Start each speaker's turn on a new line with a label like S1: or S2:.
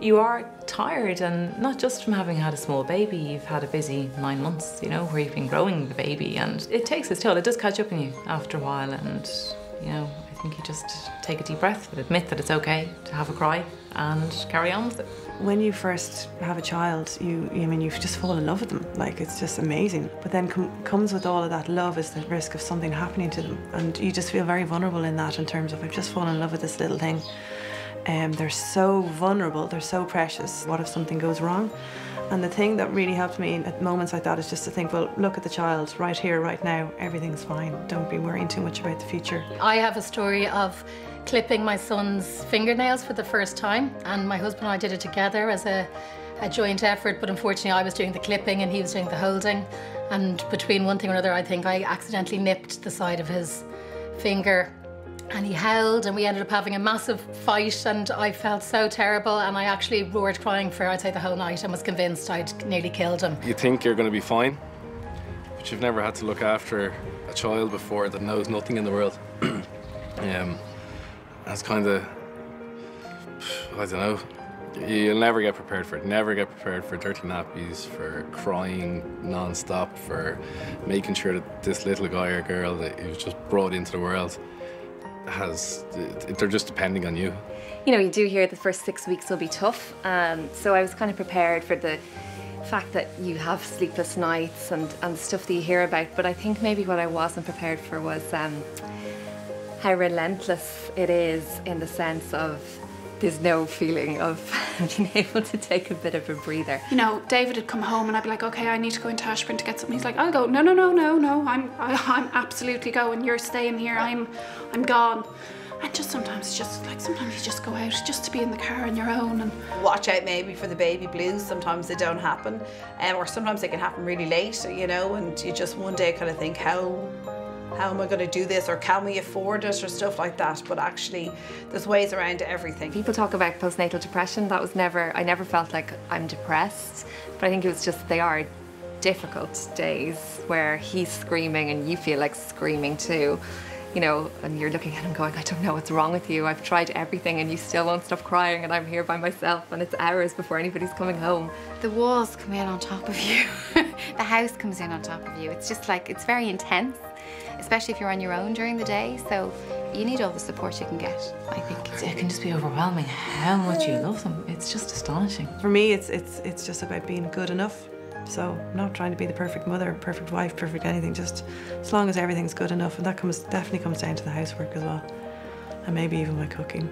S1: You are tired, and not just from having had a small baby, you've had a busy 9 months, you know, where you've been growing the baby, and it takes its toll. It does catch up on you after a while, and, you know, I think you just take a deep breath and admit that it's okay to have a cry and carry on with it.
S2: When you first have a child, you just fall in love with them. Like, it's just amazing. But then comes with all of that love is the risk of something happening to them. And you just feel very vulnerable in that, in terms of, I've just fallen in love with this little thing. They're so vulnerable, they're so precious. What if something goes wrong? And the thing that really helped me at moments like that is just to think, well, look at the child right here, right now. Everything's fine. Don't be worrying too much about the future.
S3: I have a story of clipping my son's fingernails for the first time, and my husband and I did it together as a joint effort, but unfortunately I was doing the clipping and he was doing the holding, and between one thing or another I think I accidentally nipped the side of his finger, and he howled and we ended up having a massive fight, and I felt so terrible, and I actually roared crying for, I'd say, the whole night, and was convinced I'd nearly killed him.
S4: You think you're going to be fine, but you've never had to look after a child before that knows nothing in the world. That's kind of, I don't know, you'll never get prepared for it. Never get prepared for dirty nappies, for crying non-stop, for making sure that this little guy or girl that you've just brought into the world they're just depending on you.
S5: You know, you do hear the first 6 weeks will be tough, so I was kind of prepared for the fact that you have sleepless nights and stuff that you hear about, but I think maybe what I wasn't prepared for was how relentless it is, in the sense of there's no feeling of being able to take a bit of a breather.
S6: You know, David would come home and I'd be like, okay, I need to go into Ashburn to get something. He's like, I'll go. No, I'm absolutely going. You're staying here. I'm gone. And just sometimes you just go out just to be in the car on your own. And
S7: watch out maybe for the baby blues. Sometimes they don't happen, or sometimes they can happen really late, you know, and you just one day kind of think, how am I going to do this, or can we afford it, or stuff like that. But actually, there's ways around everything.
S5: People talk about postnatal depression. That was I never felt like I'm depressed, but I think it was just, they are difficult days where he's screaming and you feel like screaming too. You know, and you're looking at him going, I don't know what's wrong with you. I've tried everything and you still won't stop crying, and I'm here by myself, and it's hours before anybody's coming home.
S8: The walls come in on top of you. The house comes in on top of you. It's just like, it's very intense, especially if you're on your own during the day. So you need all the support you can get, I think.
S1: It can just be overwhelming how much you love them. It's just astonishing.
S2: For me, it's just about being good enough. So not trying to be the perfect mother, perfect wife, perfect anything, just as long as everything's good enough. And that definitely comes down to the housework as well. And maybe even my cooking.